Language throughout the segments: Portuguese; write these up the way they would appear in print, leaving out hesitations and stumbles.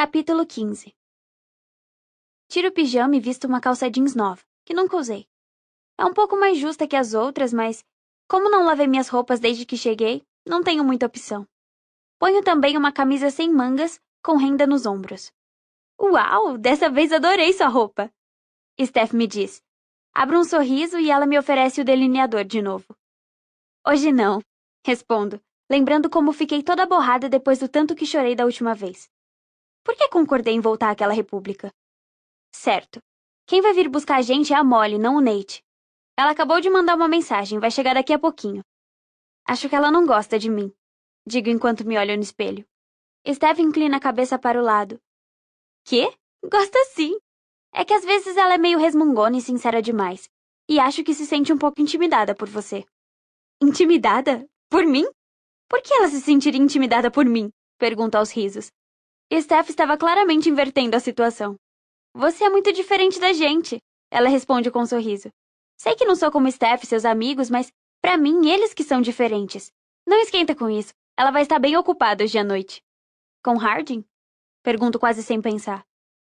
Capítulo 15. Tiro o pijama e visto uma calça jeans nova, que nunca usei. É um pouco mais justa que as outras, mas, como não lavei minhas roupas desde que cheguei, não tenho muita opção. Ponho também uma camisa sem mangas, com renda nos ombros. Uau, dessa vez adorei sua roupa! Steph me diz. Abro um sorriso e ela me oferece o delineador de novo. Hoje não, respondo, lembrando como fiquei toda borrada depois do tanto que chorei da última vez. Por que concordei em voltar àquela república? Certo. Quem vai vir buscar a gente é a Molly, não o Nate. Ela acabou de mandar uma mensagem, vai chegar daqui a pouquinho. Acho que ela não gosta de mim, digo enquanto me olho no espelho. Steph inclina a cabeça para o lado. Quê? Gosta sim. É que às vezes ela é meio resmungona e sincera demais. E acho que se sente um pouco intimidada por você. Intimidada? Por mim? Por que ela se sentiria intimidada por mim? Pergunto aos risos. Steph estava claramente invertendo a situação. Você é muito diferente da gente, ela responde com um sorriso. Sei que não sou como Steph e seus amigos, mas, pra mim, eles que são diferentes. Não esquenta com isso, ela vai estar bem ocupada hoje à noite. Com Harding? Pergunto quase sem pensar.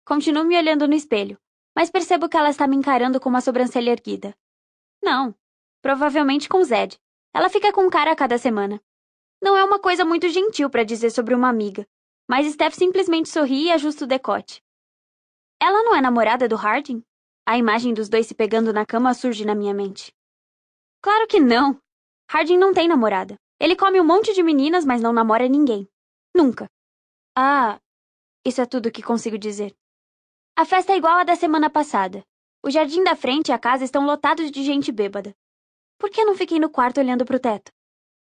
Continuo me olhando no espelho, mas percebo que ela está me encarando com uma sobrancelha erguida. Não, provavelmente com Zed. Ela fica com cara a cada semana. Não é uma coisa muito gentil pra dizer sobre uma amiga, mas Steph simplesmente sorri e ajusta o decote. Ela não é namorada do Harding? A imagem dos dois se pegando na cama surge na minha mente. Claro que não! Harding não tem namorada. Ele come um monte de meninas, mas não namora ninguém. Nunca. Ah, isso é tudo que consigo dizer. A festa é igual à da semana passada. O jardim da frente e a casa estão lotados de gente bêbada. Por que não fiquei no quarto olhando pro teto?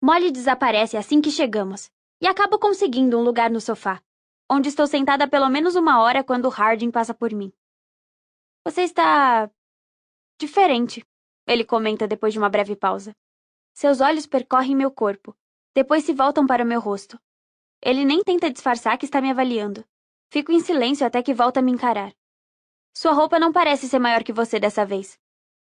Molly desaparece assim que chegamos, e acabo conseguindo um lugar no sofá, onde estou sentada há pelo menos uma hora quando Harding passa por mim. Você está... diferente, ele comenta depois de uma breve pausa. Seus olhos percorrem meu corpo, depois se voltam para o meu rosto. Ele nem tenta disfarçar que está me avaliando. Fico em silêncio até que volta a me encarar. Sua roupa não parece ser maior que você dessa vez.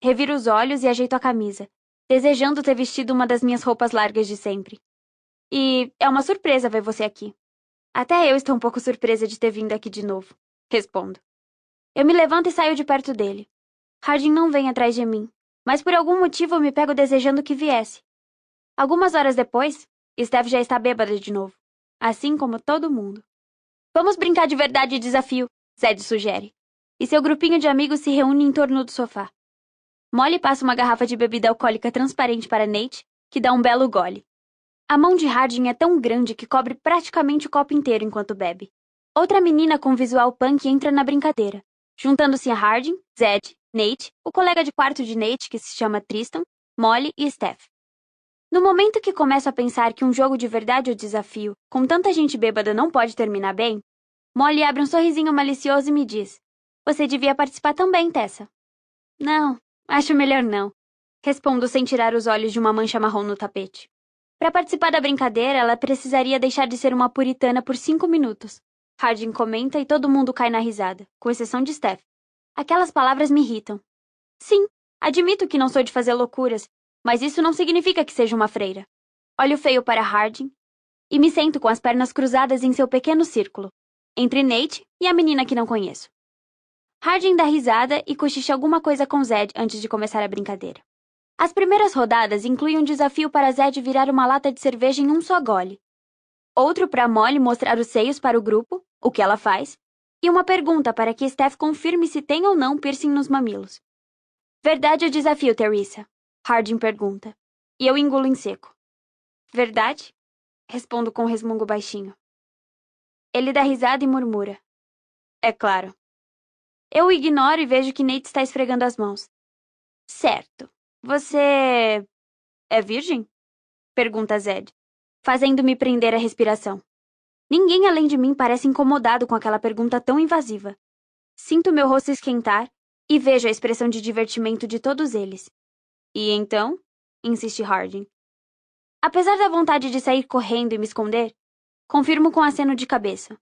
Reviro os olhos e ajeito a camisa, desejando ter vestido uma das minhas roupas largas de sempre. E é uma surpresa ver você aqui. Até eu estou um pouco surpresa de ter vindo aqui de novo, respondo. Eu me levanto e saio de perto dele. Harding não vem atrás de mim, mas por algum motivo eu me pego desejando que viesse. Algumas horas depois, Steph já está bêbada de novo, assim como todo mundo. Vamos brincar de verdade e desafio, Zed sugere. E seu grupinho de amigos se reúne em torno do sofá. Molly passa uma garrafa de bebida alcoólica transparente para Nate, que dá um belo gole. A mão de Harding é tão grande que cobre praticamente o copo inteiro enquanto bebe. Outra menina com visual punk entra na brincadeira, juntando-se a Harding, Zed, Nate, o colega de quarto de Nate, que se chama Tristan, Molly e Steph. No momento que começo a pensar que um jogo de verdade ou desafio, com tanta gente bêbada, não pode terminar bem, Molly abre um sorrisinho malicioso e me diz: Você devia participar também, Tessa. Não, acho melhor não. Respondo sem tirar os olhos de uma mancha marrom no tapete. Para participar da brincadeira, ela precisaria deixar de ser uma puritana por 5 minutos. Harding comenta e todo mundo cai na risada, com exceção de Steph. Aquelas palavras me irritam. Sim, admito que não sou de fazer loucuras, mas isso não significa que seja uma freira. Olho feio para Harding e me sento com as pernas cruzadas em seu pequeno círculo, entre Nate e a menina que não conheço. Harding dá risada e cochicha alguma coisa com Zed antes de começar a brincadeira. As primeiras rodadas incluem um desafio para Zed virar uma lata de cerveja em um só gole, outro para Molly mostrar os seios para o grupo, o que ela faz, e uma pergunta para que Steph confirme se tem ou não piercing nos mamilos. Verdade ou desafio, Teresa? Harding pergunta, e eu engulo em seco. Verdade? Respondo com um resmungo baixinho. Ele dá risada e murmura. É claro. Eu o ignoro e vejo que Nate está esfregando as mãos. Certo. Você... é virgem? Pergunta Zed, fazendo-me prender a respiração. Ninguém além de mim parece incomodado com aquela pergunta tão invasiva. Sinto meu rosto esquentar e vejo a expressão de divertimento de todos eles. E então? Insiste Harding. Apesar da vontade de sair correndo e me esconder, confirmo com aceno de cabeça.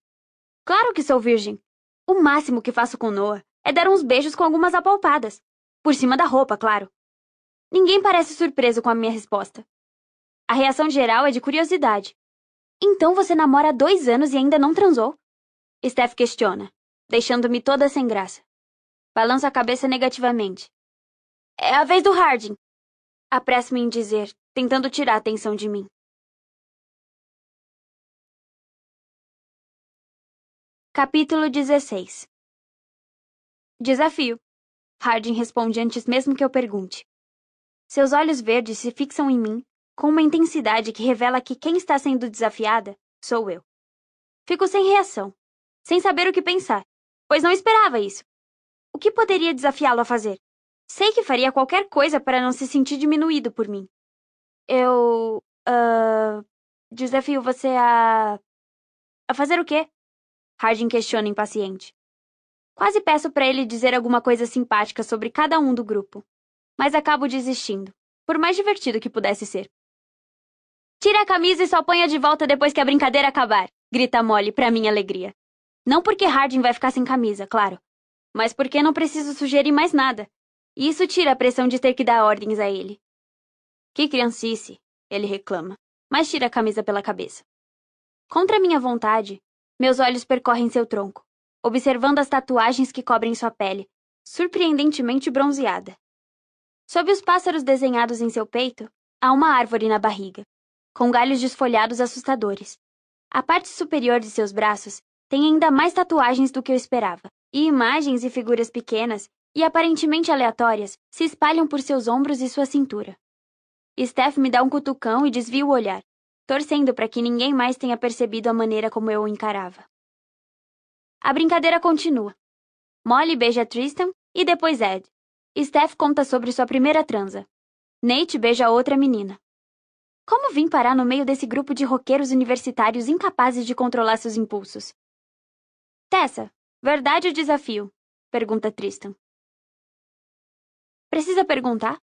Claro que sou virgem. O máximo que faço com Noah é dar uns beijos com algumas apalpadas. Por cima da roupa, claro. Ninguém parece surpreso com a minha resposta. A reação geral é de curiosidade. Então você namora há 2 anos e ainda não transou? Steph questiona, deixando-me toda sem graça. Balanço a cabeça negativamente. É a vez do Harding. Apresso-me em dizer, tentando tirar a atenção de mim. Capítulo 16. Desafio. Harding responde antes mesmo que eu pergunte. Seus olhos verdes se fixam em mim com uma intensidade que revela que quem está sendo desafiada sou eu. Fico sem reação, sem saber o que pensar, pois não esperava isso. O que poderia desafiá-lo a fazer? Sei que faria qualquer coisa para não se sentir diminuído por mim. Eu. Desafio você a. A fazer o quê? Harding questiona impaciente. Quase peço para ele dizer alguma coisa simpática sobre cada um do grupo, mas acabo desistindo, por mais divertido que pudesse ser. Tire a camisa e só ponha de volta depois que a brincadeira acabar, grita Molly pra minha alegria. Não porque Harding vai ficar sem camisa, claro, mas porque não preciso sugerir mais nada, e isso tira a pressão de ter que dar ordens a ele. Que criancice, ele reclama, mas tira a camisa pela cabeça. Contra minha vontade, meus olhos percorrem seu tronco, observando as tatuagens que cobrem sua pele, surpreendentemente bronzeada. Sob os pássaros desenhados em seu peito, há uma árvore na barriga, com galhos desfolhados assustadores. A parte superior de seus braços tem ainda mais tatuagens do que eu esperava, e imagens e figuras pequenas e aparentemente aleatórias se espalham por seus ombros e sua cintura. Steph me dá um cutucão e desvia o olhar, torcendo para que ninguém mais tenha percebido a maneira como eu o encarava. A brincadeira continua. Molly beija Tristan e depois Ed. Steph conta sobre sua primeira transa. Nate beija outra menina. Como vim parar no meio desse grupo de roqueiros universitários incapazes de controlar seus impulsos? Tessa, verdade ou desafio? Pergunta Tristan. Precisa perguntar?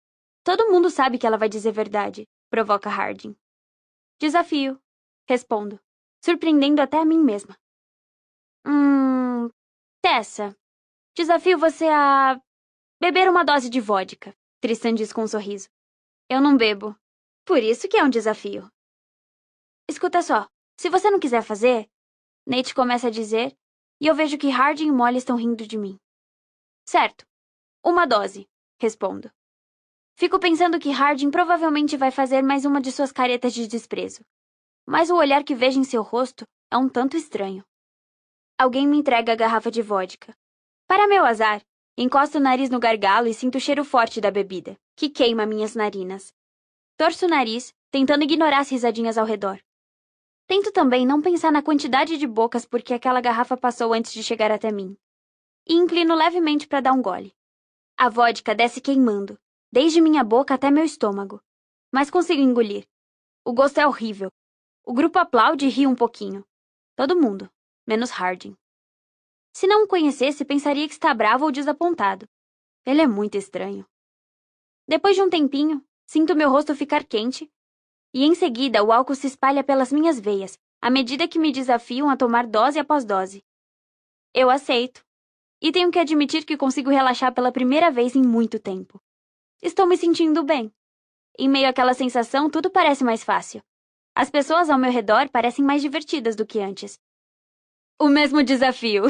Todo mundo sabe que ela vai dizer verdade, provoca Harding. Desafio, respondo, surpreendendo até a mim mesma. Tessa, desafio você a beber uma dose de vodka, Tristan diz com um sorriso. Eu não bebo. Por isso que é um desafio. Escuta só, se você não quiser fazer, Nate começa a dizer, e eu vejo que Harding e Molly estão rindo de mim. Certo, uma dose, respondo. Fico pensando que Harding provavelmente vai fazer mais uma de suas caretas de desprezo. Mas o olhar que vejo em seu rosto é um tanto estranho. Alguém me entrega a garrafa de vodka. Para meu azar, encosto o nariz no gargalo e sinto o cheiro forte da bebida, que queima minhas narinas. Torço o nariz, tentando ignorar as risadinhas ao redor. Tento também não pensar na quantidade de bocas por que aquela garrafa passou antes de chegar até mim. E inclino levemente para dar um gole. A vodka desce queimando, desde minha boca até meu estômago. Mas consigo engolir. O gosto é horrível. O grupo aplaude e ri um pouquinho. Todo mundo, menos Harding. Se não o conhecesse, pensaria que está bravo ou desapontado. Ele é muito estranho. Depois de um tempinho, sinto meu rosto ficar quente, e em seguida o álcool se espalha pelas minhas veias, à medida que me desafiam a tomar dose após dose. Eu aceito. E tenho que admitir que consigo relaxar pela primeira vez em muito tempo. Estou me sentindo bem. Em meio àquela sensação, tudo parece mais fácil. As pessoas ao meu redor parecem mais divertidas do que antes. O mesmo desafio,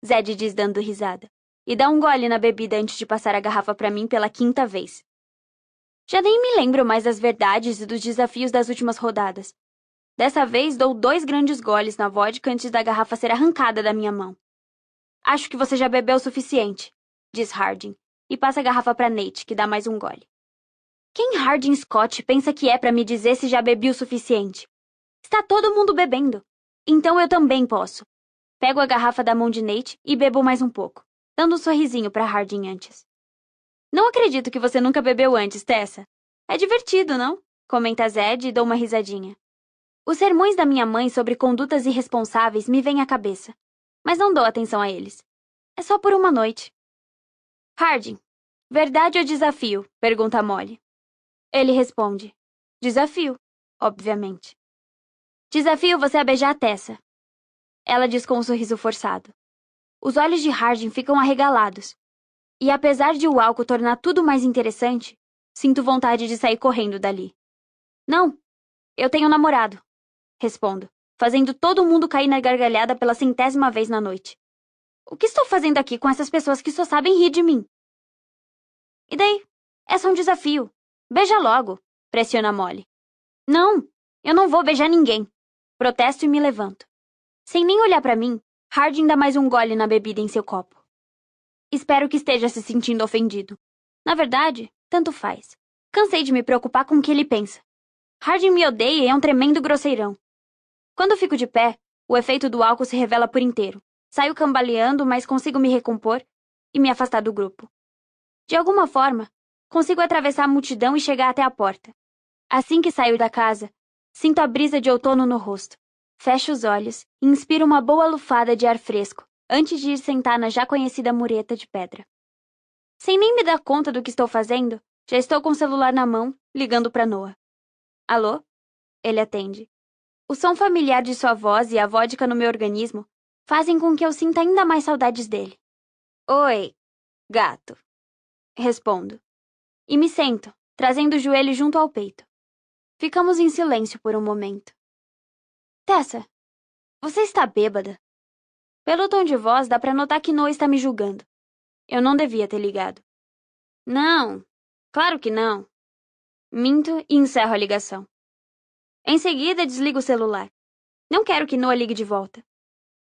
Zed diz dando risada, e dá um gole na bebida antes de passar a garrafa para mim pela 5ª vez. Já nem me lembro mais das verdades e dos desafios das últimas rodadas. Dessa vez, dou 2 grandes goles na vodka antes da garrafa ser arrancada da minha mão. Acho que você já bebeu o suficiente, diz Harding, e passa a garrafa para Nate, que dá mais um gole. Quem Harding Scott pensa que é para me dizer se já bebi o suficiente? Está todo mundo bebendo. Então eu também posso. Pego a garrafa da mão de Nate e bebo mais um pouco, dando um sorrisinho para Harding antes. Não acredito que você nunca bebeu antes, Tessa. É divertido, não? Comenta Zed e dou uma risadinha. Os sermões da minha mãe sobre condutas irresponsáveis me vêm à cabeça, mas não dou atenção a eles. É só por uma noite. Harding, verdade ou desafio? Pergunta Molly. Ele responde, desafio, obviamente. Desafio você a beijar a Tessa. Ela diz com um sorriso forçado. Os olhos de Harding ficam arregalados. E apesar de o álcool tornar tudo mais interessante, sinto vontade de sair correndo dali. Não, eu tenho um namorado, respondo, fazendo todo mundo cair na gargalhada pela 100ª vez na noite. O que estou fazendo aqui com essas pessoas que só sabem rir de mim? E daí? É só um desafio. Beija logo, pressiona Molly. Não, eu não vou beijar ninguém. Protesto e me levanto. Sem nem olhar pra mim, Harding dá mais um gole na bebida em seu copo. Espero que esteja se sentindo ofendido. Na verdade, tanto faz. Cansei de me preocupar com o que ele pensa. Harding me odeia e é um tremendo grosseirão. Quando fico de pé, o efeito do álcool se revela por inteiro. Saio cambaleando, mas consigo me recompor e me afastar do grupo. De alguma forma, consigo atravessar a multidão e chegar até a porta. Assim que saio da casa, sinto a brisa de outono no rosto. Fecho os olhos e inspiro uma boa lufada de ar fresco, antes de ir sentar na já conhecida mureta de pedra. Sem nem me dar conta do que estou fazendo, já estou com o celular na mão, ligando para Noah. Alô? Ele atende. O som familiar de sua voz e a vodka no meu organismo fazem com que eu sinta ainda mais saudades dele. Oi, gato. Respondo. E me sento, trazendo o joelho junto ao peito. Ficamos em silêncio por um momento. Tessa, você está bêbada? Pelo tom de voz, dá pra notar que Noah está me julgando. Eu não devia ter ligado. Não, claro que não. Minto e encerro a ligação. Em seguida, desligo o celular. Não quero que Noah ligue de volta.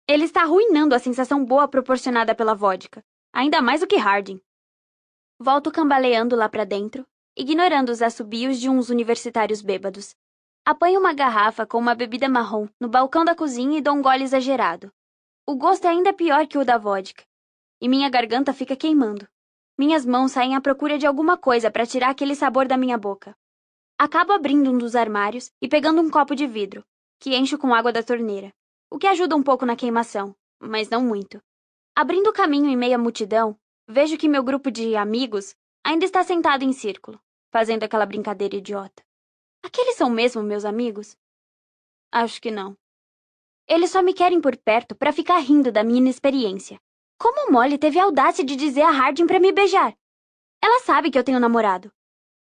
Ele está arruinando a sensação boa proporcionada pela vodka, ainda mais do que Harding. Volto cambaleando lá pra dentro, ignorando os assobios de uns universitários bêbados. Apanho uma garrafa com uma bebida marrom no balcão da cozinha e dou um gole exagerado. O gosto é ainda pior que o da vodka, e minha garganta fica queimando. Minhas mãos saem à procura de alguma coisa para tirar aquele sabor da minha boca. Acabo abrindo um dos armários e pegando um copo de vidro, que encho com água da torneira, o que ajuda um pouco na queimação, mas não muito. Abrindo o caminho em meio à multidão, vejo que meu grupo de amigos ainda está sentado em círculo, fazendo aquela brincadeira idiota. Aqueles são mesmo meus amigos? Acho que não. Eles só me querem por perto para ficar rindo da minha inexperiência. Como Molly teve a audácia de dizer a Harding para me beijar? Ela sabe que eu tenho namorado.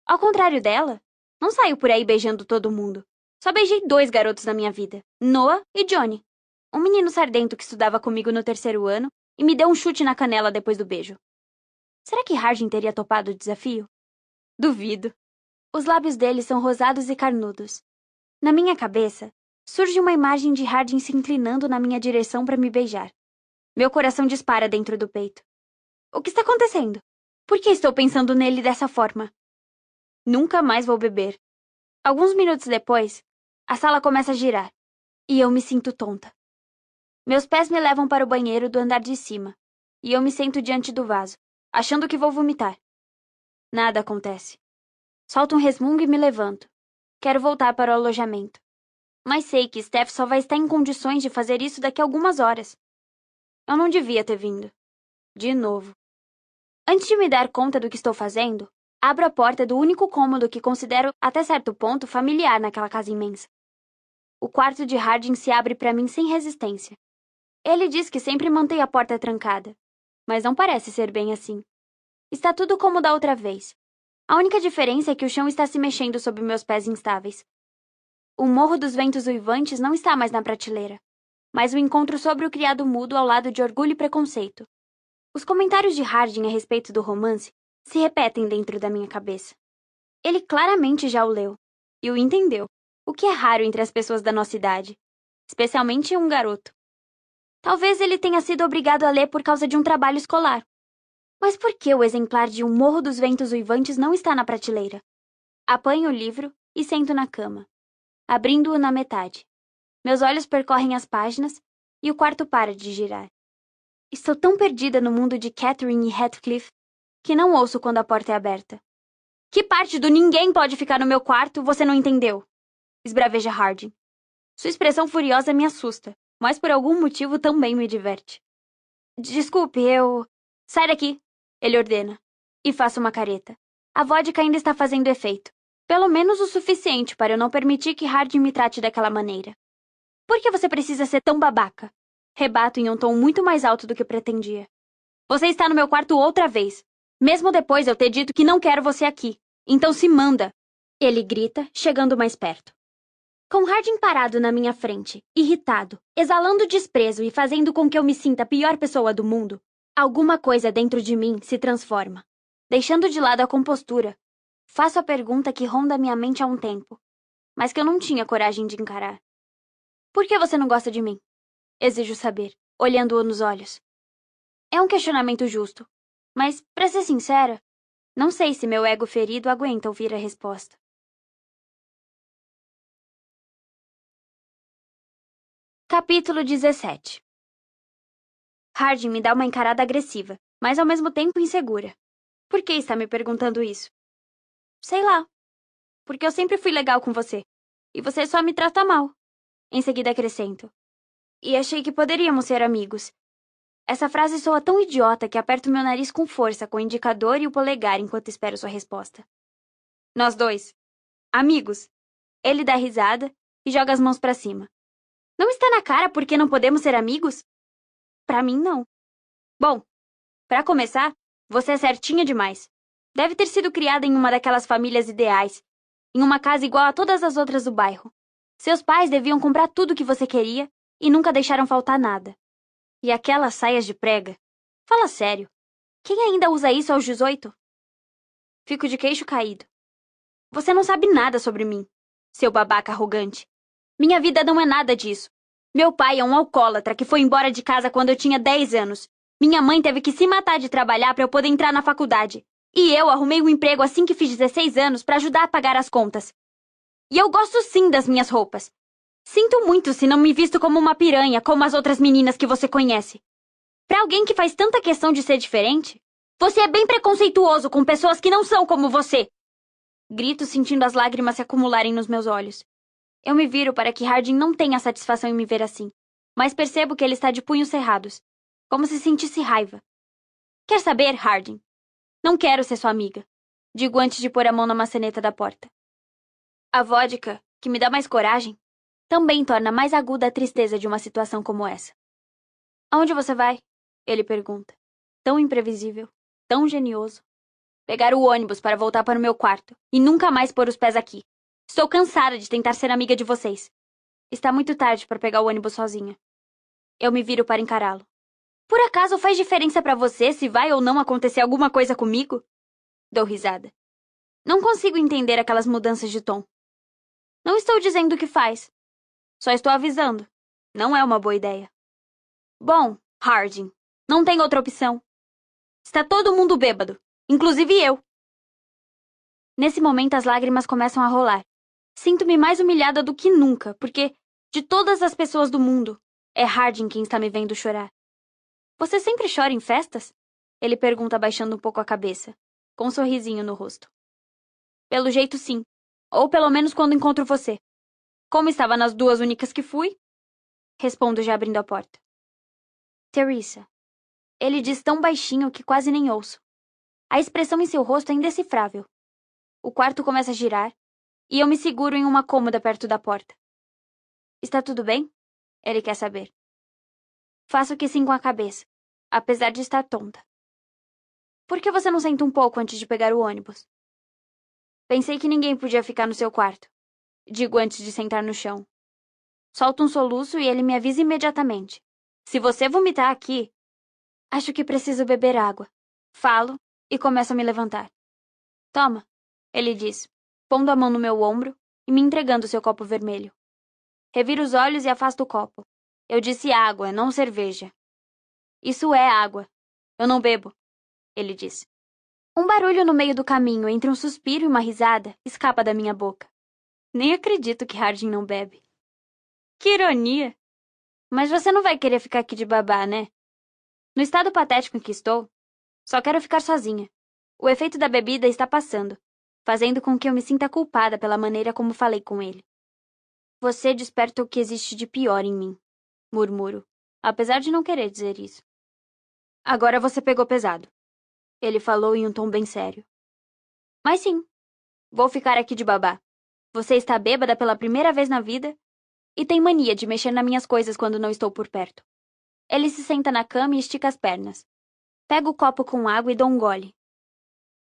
Ao contrário dela, não saio por aí beijando todo mundo. Só beijei 2 garotos na minha vida, Noah e Johnny. Um menino sardento que estudava comigo no 3º ano e me deu um chute na canela depois do beijo. Será que Harding teria topado o desafio? Duvido. Os lábios dele são rosados e carnudos. Na minha cabeça, surge uma imagem de Harding se inclinando na minha direção para me beijar. Meu coração dispara dentro do peito. O que está acontecendo? Por que estou pensando nele dessa forma? Nunca mais vou beber. Alguns minutos depois, a sala começa a girar, e eu me sinto tonta. Meus pés me levam para o banheiro do andar de cima, e eu me sento diante do vaso, achando que vou vomitar. Nada acontece. Solto um resmungo e me levanto. Quero voltar para o alojamento. Mas sei que Steph só vai estar em condições de fazer isso daqui a algumas horas. Eu não devia ter vindo. De novo. Antes de me dar conta do que estou fazendo, abro a porta do único cômodo que considero, até certo ponto, familiar naquela casa imensa. O quarto de Harding se abre para mim sem resistência. Ele diz que sempre mantém a porta trancada, mas não parece ser bem assim. Está tudo como da outra vez. A única diferença é que o chão está se mexendo sob meus pés instáveis. O Morro dos Ventos Uivantes não está mais na prateleira, mas o encontro sobre o criado mudo ao lado de Orgulho e Preconceito. Os comentários de Harding a respeito do romance se repetem dentro da minha cabeça. Ele claramente já o leu e o entendeu, o que é raro entre as pessoas da nossa idade, especialmente um garoto. Talvez ele tenha sido obrigado a ler por causa de um trabalho escolar. Mas por que o exemplar de O Morro dos Ventos Uivantes não está na prateleira? Apanho o livro e sento na cama, abrindo-o na metade. Meus olhos percorrem as páginas e o quarto para de girar. Estou tão perdida no mundo de Catherine e Heathcliff que não ouço quando a porta é aberta. Que parte do ninguém pode ficar no meu quarto você não entendeu? Esbraveja Harding. Sua expressão furiosa me assusta, mas por algum motivo também me diverte. Desculpe, eu... Sai daqui, ele ordena, e faço uma careta. A vodka ainda está fazendo efeito. Pelo menos o suficiente para eu não permitir que Harding me trate daquela maneira. Por que você precisa ser tão babaca? Rebato em um tom muito mais alto do que pretendia. Você está no meu quarto outra vez, mesmo depois eu ter dito que não quero você aqui. Então se manda! Ele grita, chegando mais perto. Com Harding parado na minha frente, irritado, exalando desprezo e fazendo com que eu me sinta a pior pessoa do mundo, alguma coisa dentro de mim se transforma. Deixando de lado a compostura, faço a pergunta que ronda minha mente há um tempo, mas que eu não tinha coragem de encarar. Por que você não gosta de mim? Exijo saber, olhando-o nos olhos. É um questionamento justo, mas, pra ser sincera, não sei se meu ego ferido aguenta ouvir a resposta. Capítulo 17. Harding me dá uma encarada agressiva, mas ao mesmo tempo insegura. Por que está me perguntando isso? Sei lá. Porque eu sempre fui legal com você. E você só me trata mal. Em seguida acrescento. E achei que poderíamos ser amigos. Essa frase soa tão idiota que aperto meu nariz com força com o indicador e o polegar enquanto espero sua resposta. Nós dois. Amigos. Ele dá risada e joga as mãos pra cima. Não está na cara por que não podemos ser amigos? Pra mim, não. Bom, pra começar, você é certinha demais. Deve ter sido criada em uma daquelas famílias ideais, em uma casa igual a todas as outras do bairro. Seus pais deviam comprar tudo o que você queria e nunca deixaram faltar nada. E aquelas saias de prega? Fala sério. Quem ainda usa isso aos 18? Fico de queixo caído. Você não sabe nada sobre mim, seu babaca arrogante. Minha vida não é nada disso. Meu pai é um alcoólatra que foi embora de casa quando eu tinha 10 anos. Minha mãe teve que se matar de trabalhar para eu poder entrar na faculdade. E eu arrumei um emprego assim que fiz 16 anos para ajudar a pagar as contas. E eu gosto sim das minhas roupas. Sinto muito se não me visto como uma piranha, como as outras meninas que você conhece. Pra alguém que faz tanta questão de ser diferente, você é bem preconceituoso com pessoas que não são como você. Grito sentindo as lágrimas se acumularem nos meus olhos. Eu me viro para que Harding não tenha satisfação em me ver assim, mas percebo que ele está de punhos cerrados, como se sentisse raiva. Quer saber, Harding? Não quero ser sua amiga, digo antes de pôr a mão na maçaneta da porta. A vodka, que me dá mais coragem, também torna mais aguda a tristeza de uma situação como essa. Aonde você vai? Ele pergunta. Tão imprevisível, tão genioso. Pegar o ônibus para voltar para o meu quarto e nunca mais pôr os pés aqui. Estou cansada de tentar ser amiga de vocês. Está muito tarde para pegar o ônibus sozinha. Eu me viro para encará-lo. Por acaso faz diferença para você se vai ou não acontecer alguma coisa comigo? Dou risada. Não consigo entender aquelas mudanças de tom. Não estou dizendo que faz. Só estou avisando. Não é uma boa ideia. Bom, Harding, não tem outra opção. Está todo mundo bêbado, inclusive eu. Nesse momento as lágrimas começam a rolar. Sinto-me mais humilhada do que nunca, porque, de todas as pessoas do mundo, é Harding quem está me vendo chorar. Você sempre chora em festas? Ele pergunta abaixando um pouco a cabeça, com um sorrisinho no rosto. Pelo jeito sim, ou pelo menos quando encontro você. Como estava nas duas únicas que fui? Respondo já abrindo a porta. Teresa. Ele diz tão baixinho que quase nem ouço. A expressão em seu rosto é indecifrável. O quarto começa a girar, e eu me seguro em uma cômoda perto da porta. Está tudo bem? Ele quer saber. Faço que sim com a cabeça, apesar de estar tonta. Por que você não senta um pouco antes de pegar o ônibus? Pensei que ninguém podia ficar no seu quarto. Digo antes de sentar no chão. Solto um soluço e ele me avisa imediatamente. Se você vomitar aqui... Acho que preciso beber água. Falo e começo a me levantar. Toma, ele diz, pondo a mão no meu ombro e me entregando seu copo vermelho. Reviro os olhos e afasto o copo. Eu disse água, não cerveja. Isso é água. Eu não bebo, ele diz. Um barulho no meio do caminho, entre um suspiro e uma risada, escapa da minha boca. Nem acredito que Harding não bebe. Que ironia! Mas você não vai querer ficar aqui de babá, né? No estado patético em que estou, só quero ficar sozinha. O efeito da bebida está passando, fazendo com que eu me sinta culpada pela maneira como falei com ele. Você desperta o que existe de pior em mim, murmuro, apesar de não querer dizer isso. Agora você pegou pesado. Ele falou em um tom bem sério. Mas sim, vou ficar aqui de babá. Você está bêbada pela primeira vez na vida e tem mania de mexer nas minhas coisas quando não estou por perto. Ele se senta na cama e estica as pernas. Pego o copo com água e dou um gole.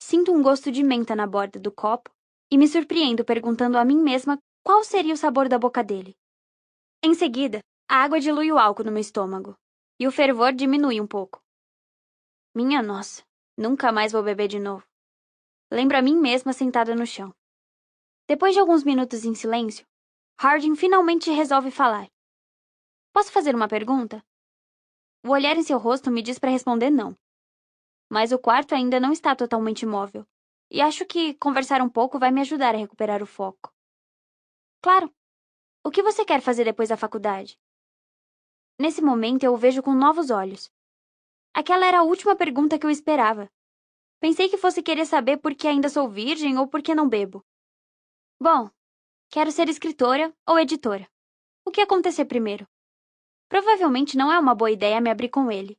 Sinto um gosto de menta na borda do copo e me surpreendo perguntando a mim mesma qual seria o sabor da boca dele. Em seguida, a água dilui o álcool no meu estômago, e o fervor diminui um pouco. Minha nossa, nunca mais vou beber de novo. Lembro a mim mesma sentada no chão. Depois de alguns minutos em silêncio, Harding finalmente resolve falar. Posso fazer uma pergunta? O olhar em seu rosto me diz para responder não. Mas o quarto ainda não está totalmente imóvel, e acho que conversar um pouco vai me ajudar a recuperar o foco. Claro. O que você quer fazer depois da faculdade? Nesse momento eu o vejo com novos olhos. Aquela era a última pergunta que eu esperava. Pensei que fosse querer saber por que ainda sou virgem ou por que não bebo. Bom, quero ser escritora ou editora. O que acontecer primeiro? Provavelmente não é uma boa ideia me abrir com ele,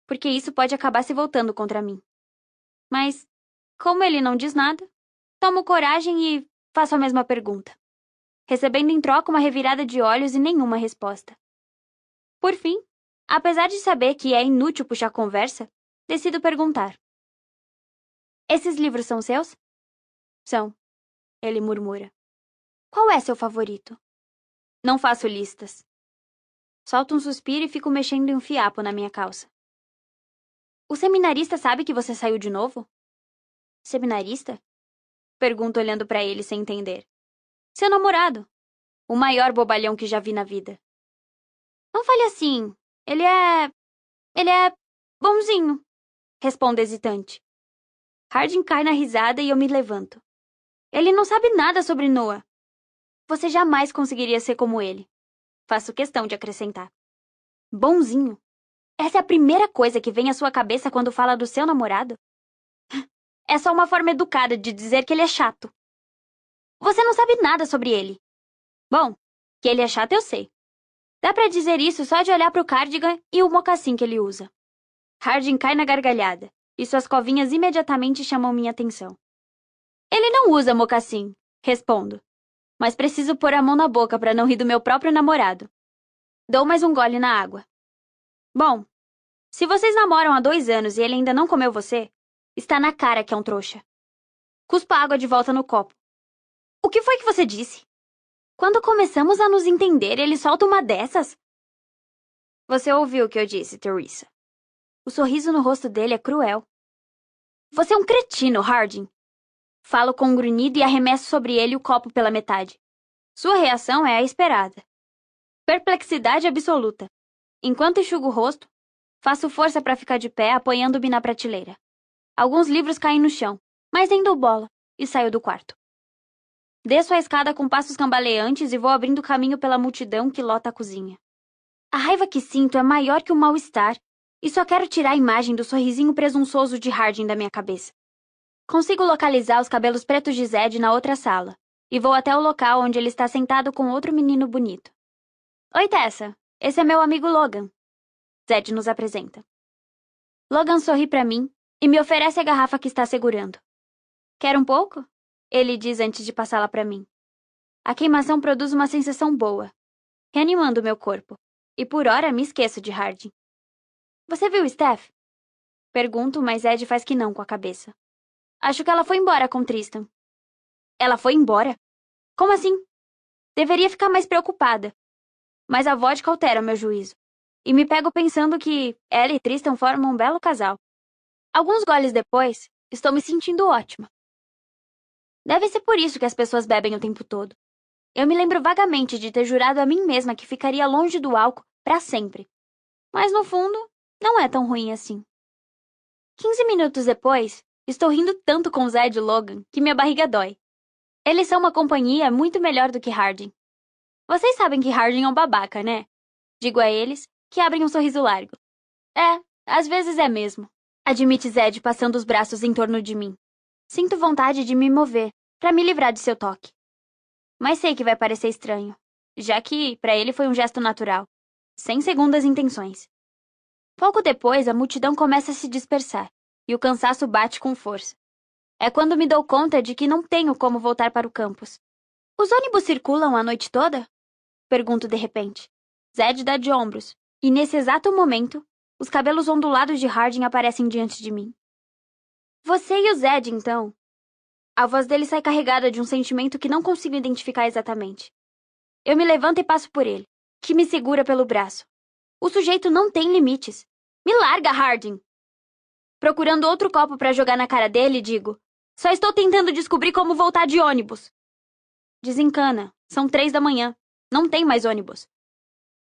porque isso pode acabar se voltando contra mim. Mas, como ele não diz nada, tomo coragem e faço a mesma pergunta, recebendo em troca uma revirada de olhos e nenhuma resposta. Por fim, apesar de saber que é inútil puxar conversa, decido perguntar. Esses livros são seus? São, ele murmura. Qual é seu favorito? Não faço listas. Solto um suspiro e fico mexendo em um fiapo na minha calça. O seminarista sabe que você saiu de novo? Seminarista? Pergunto olhando pra ele sem entender. Seu namorado. O maior bobalhão que já vi na vida. Não fale assim. Ele é bonzinho. Responde hesitante. Harding cai na risada e eu me levanto. Ele não sabe nada sobre Noah. Você jamais conseguiria ser como ele. Faço questão de acrescentar. Bonzinho? Essa é a primeira coisa que vem à sua cabeça quando fala do seu namorado? É só uma forma educada de dizer que ele é chato. Você não sabe nada sobre ele. Bom, que ele é chato eu sei. Dá pra dizer isso só de olhar pro cardigan e o mocassim que ele usa. Harding cai na gargalhada, e suas covinhas imediatamente chamam minha atenção. Ele não usa mocassim, respondo. Mas preciso pôr a mão na boca pra não rir do meu próprio namorado. Dou mais um gole na água. Bom, se vocês namoram há 2 anos e ele ainda não comeu você, está na cara que é um trouxa. Cuspo a água de volta no copo. O que foi que você disse? Quando começamos a nos entender, ele solta uma dessas? Você ouviu o que eu disse, Teresa. O sorriso no rosto dele é cruel. Você é um cretino, Harding. Falo com um grunhido e arremesso sobre ele o copo pela metade. Sua reação é a esperada. Perplexidade absoluta. Enquanto enxugo o rosto, faço força para ficar de pé, apoiando-me na prateleira. Alguns livros caem no chão, mas nem dou bola, e saio do quarto. Desço a escada com passos cambaleantes e vou abrindo caminho pela multidão que lota a cozinha. A raiva que sinto é maior que o mal-estar, e só quero tirar a imagem do sorrisinho presunçoso de Harding da minha cabeça. Consigo localizar os cabelos pretos de Zed na outra sala, e vou até o local onde ele está sentado com outro menino bonito. Oi, Tessa. Esse é meu amigo Logan. Zed nos apresenta. Logan sorri pra mim e me oferece a garrafa que está segurando. Quer um pouco? Ele diz antes de passá-la pra mim. A queimação produz uma sensação boa, reanimando meu corpo, e por hora me esqueço de Harding. Você viu Steph? Pergunto, mas Ed faz que não com a cabeça. Acho que ela foi embora com Tristan. Ela foi embora? Como assim? Deveria ficar mais preocupada. Mas a vodka altera meu juízo. E me pego pensando que ela e Tristan formam um belo casal. Alguns goles depois, estou me sentindo ótima. Deve ser por isso que as pessoas bebem o tempo todo. Eu me lembro vagamente de ter jurado a mim mesma que ficaria longe do álcool pra sempre. Mas no fundo, não é tão ruim assim. 15 minutos depois, estou rindo tanto com Zed e Logan que minha barriga dói. Eles são uma companhia muito melhor do que Harding. Vocês sabem que Harding é um babaca, né? Digo a eles, que abrem um sorriso largo. É, às vezes é mesmo. Admite Zed passando os braços em torno de mim. Sinto vontade de me mover, pra me livrar de seu toque. Mas sei que vai parecer estranho, já que pra ele foi um gesto natural, sem segundas intenções. Pouco depois, a multidão começa a se dispersar, e o cansaço bate com força. É quando me dou conta de que não tenho como voltar para o campus. Os ônibus circulam a noite toda? Pergunto de repente. Zed dá de ombros, e nesse exato momento, os cabelos ondulados de Harding aparecem diante de mim. Você e o Zed, então? A voz dele sai carregada de um sentimento que não consigo identificar exatamente. Eu me levanto e passo por ele, que me segura pelo braço. O sujeito não tem limites. Me larga, Harding! Procurando outro copo para jogar na cara dele, digo: só estou tentando descobrir como voltar de ônibus. Desencana. São 3 da manhã. Não tem mais ônibus.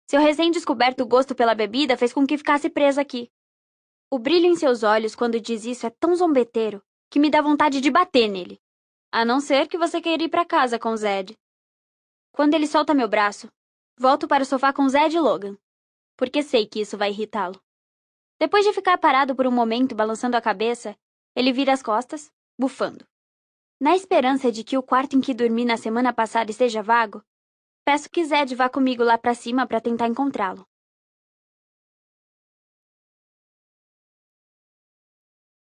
Seu recém-descoberto gosto pela bebida fez com que ficasse presa aqui. O brilho em seus olhos quando diz isso é tão zombeteiro que me dá vontade de bater nele. A não ser que você queira ir para casa com Zed. Quando ele solta meu braço, volto para o sofá com Zed e Logan, porque sei que isso vai irritá-lo. Depois de ficar parado por um momento balançando a cabeça, ele vira as costas, bufando. Na esperança de que o quarto em que dormi na semana passada esteja vago, peço que Zed vá comigo lá para cima para tentar encontrá-lo.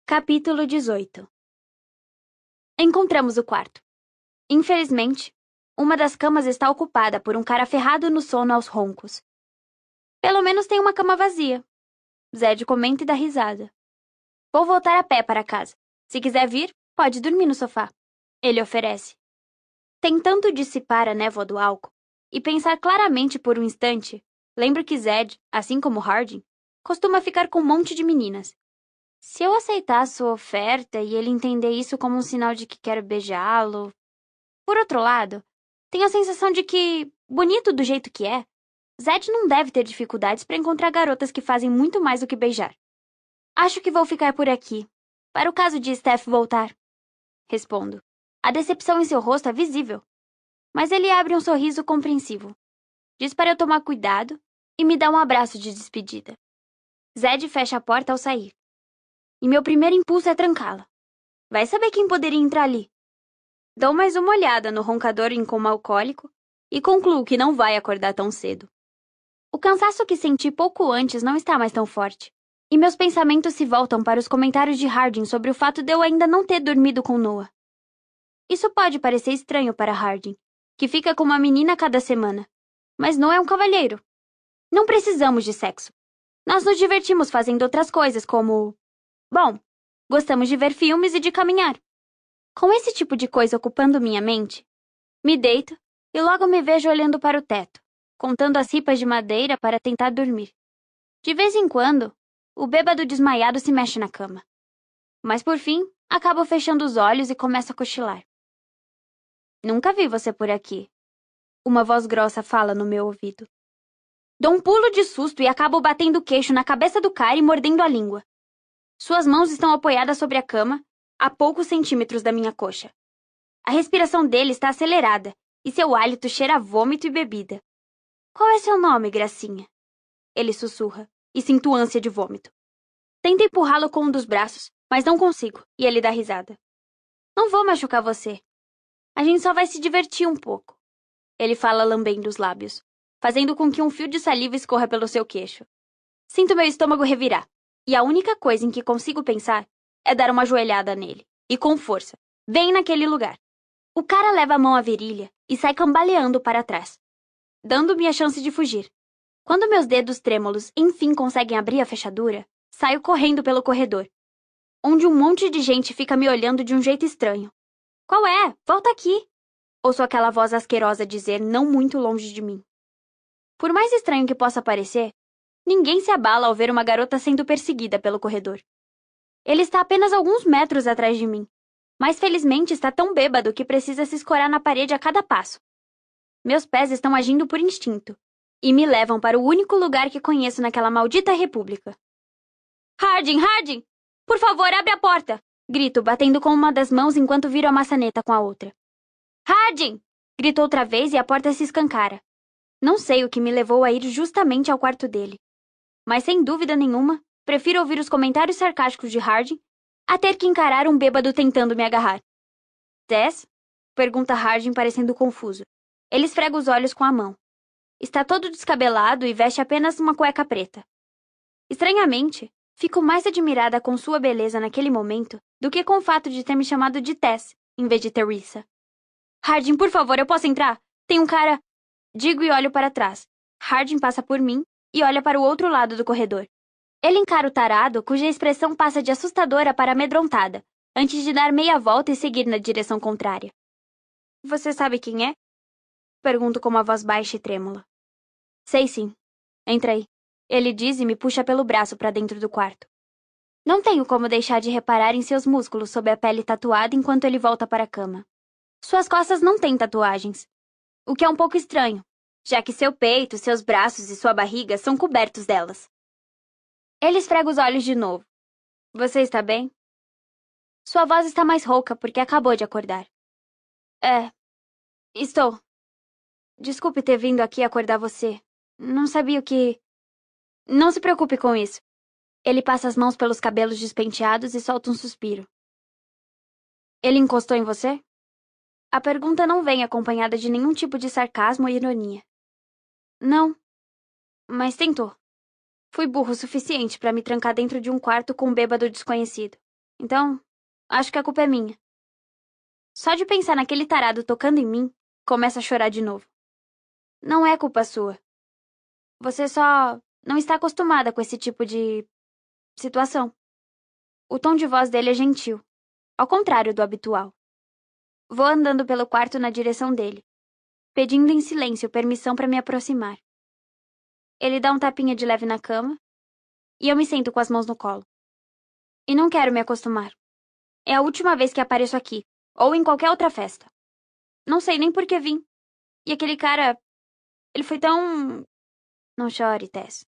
Capítulo 18. Encontramos o quarto. Infelizmente, uma das camas está ocupada por um cara ferrado no sono aos roncos. Pelo menos tem uma cama vazia. Zed comenta e dá risada. Vou voltar a pé para casa. Se quiser vir, pode dormir no sofá. Ele oferece. Tentando dissipar a névoa do álcool e pensar claramente por um instante, lembro que Zed, assim como Harding, costuma ficar com um monte de meninas. Se eu aceitar a sua oferta e ele entender isso como um sinal de que quero beijá-lo... Por outro lado, tenho a sensação de que, bonito do jeito que é, Zed não deve ter dificuldades para encontrar garotas que fazem muito mais do que beijar. Acho que vou ficar por aqui, para o caso de Steph voltar. Respondo. A decepção em seu rosto é visível. Mas ele abre um sorriso compreensivo. Diz para eu tomar cuidado e me dá um abraço de despedida. Zed fecha a porta ao sair. E meu primeiro impulso é trancá-la. Vai saber quem poderia entrar ali. Dou mais uma olhada no roncador em coma alcoólico e concluo que não vai acordar tão cedo. O cansaço que senti pouco antes não está mais tão forte, e meus pensamentos se voltam para os comentários de Harding sobre o fato de eu ainda não ter dormido com Noah. Isso pode parecer estranho para Harding, que fica com uma menina a cada semana, mas Noah é um cavalheiro. Não precisamos de sexo. Nós nos divertimos fazendo outras coisas, como... Bom, gostamos de ver filmes e de caminhar. Com esse tipo de coisa ocupando minha mente, me deito e logo me vejo olhando para o teto, contando as ripas de madeira para tentar dormir. De vez em quando, o bêbado desmaiado se mexe na cama. Mas por fim, acabo fechando os olhos e começo a cochilar. Nunca vi você por aqui. Uma voz grossa fala no meu ouvido. Dou um pulo de susto e acabo batendo o queixo na cabeça do cara e mordendo a língua. Suas mãos estão apoiadas sobre a cama, a poucos centímetros da minha coxa. A respiração dele está acelerada e seu hálito cheira a vômito e bebida. Qual é seu nome, gracinha? Ele sussurra, e sinto ânsia de vômito. Tento empurrá-lo com um dos braços, mas não consigo, e ele dá risada. Não vou machucar você. A gente só vai se divertir um pouco. Ele fala lambendo os lábios, fazendo com que um fio de saliva escorra pelo seu queixo. Sinto meu estômago revirar, e a única coisa em que consigo pensar é dar uma joelhada nele, e com força, bem naquele lugar. O cara leva a mão à virilha e sai cambaleando para trás, dando-me a chance de fugir. Quando meus dedos trêmulos enfim conseguem abrir a fechadura, saio correndo pelo corredor, onde um monte de gente fica me olhando de um jeito estranho. Qual é? Volta aqui! Ouço aquela voz asquerosa dizer não muito longe de mim. Por mais estranho que possa parecer, ninguém se abala ao ver uma garota sendo perseguida pelo corredor. Ele está apenas alguns metros atrás de mim, mas felizmente está tão bêbado que precisa se escorar na parede a cada passo. Meus pés estão agindo por instinto e me levam para o único lugar que conheço naquela maldita república. Harding! Harding! Por favor, abre a porta! Grito, batendo com uma das mãos enquanto viro a maçaneta com a outra. Harding! Grito outra vez e a porta se escancara. Não sei o que me levou a ir justamente ao quarto dele, mas sem dúvida nenhuma, prefiro ouvir os comentários sarcásticos de Harding a ter que encarar um bêbado tentando me agarrar. Tess? Pergunta Harding parecendo confuso. Ele esfrega os olhos com a mão. Está todo descabelado e veste apenas uma cueca preta. Estranhamente, fico mais admirada com sua beleza naquele momento do que com o fato de ter me chamado de Tess, em vez de Teresa. Harding, por favor, eu posso entrar? Tem um cara... Digo e olho para trás. Harding passa por mim e olha para o outro lado do corredor. Ele encara o tarado, cuja expressão passa de assustadora para amedrontada, antes de dar meia volta e seguir na direção contrária. Você sabe quem é? Pergunto com uma voz baixa e trêmula. Sei sim. Entra aí. Ele diz e me puxa pelo braço para dentro do quarto. Não tenho como deixar de reparar em seus músculos sob a pele tatuada enquanto ele volta para a cama. Suas costas não têm tatuagens, o que é um pouco estranho, já que seu peito, seus braços e sua barriga são cobertos delas. Ele esfrega os olhos de novo. Você está bem? Sua voz está mais rouca porque acabou de acordar. Estou. Desculpe ter vindo aqui acordar você. Não sabia o que... Não se preocupe com isso. Ele passa as mãos pelos cabelos despenteados e solta um suspiro. Ele encostou em você? A pergunta não vem acompanhada de nenhum tipo de sarcasmo ou ironia. Não. Mas tentou. Fui burro o suficiente para me trancar dentro de um quarto com um bêbado desconhecido. Então, acho que a culpa é minha. Só de pensar naquele tarado tocando em mim, começo a chorar de novo. Não é culpa sua. Você só não está acostumada com esse tipo de situação. O tom de voz dele é gentil, ao contrário do habitual. Vou andando pelo quarto na direção dele, pedindo em silêncio permissão para me aproximar. Ele dá um tapinha de leve na cama e eu me sento com as mãos no colo. E não quero me acostumar. É a última vez que apareço aqui, ou em qualquer outra festa. Não sei nem por que vim. E aquele cara... Ele foi tão... Não chore, Tess,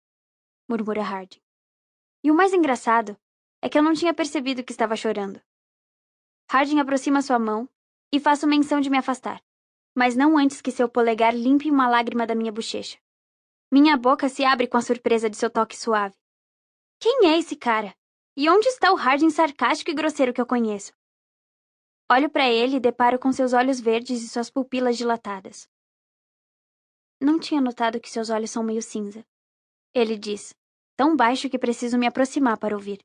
murmura Harding. E o mais engraçado é que eu não tinha percebido que estava chorando. Harding aproxima sua mão e faço menção de me afastar, mas não antes que seu polegar limpe uma lágrima da minha bochecha. Minha boca se abre com a surpresa de seu toque suave. Quem é esse cara? E onde está o Harding sarcástico e grosseiro que eu conheço? Olho para ele e deparo com seus olhos verdes e suas pupilas dilatadas. Não tinha notado que seus olhos são meio cinza. Ele diz, tão baixo que preciso me aproximar para ouvir.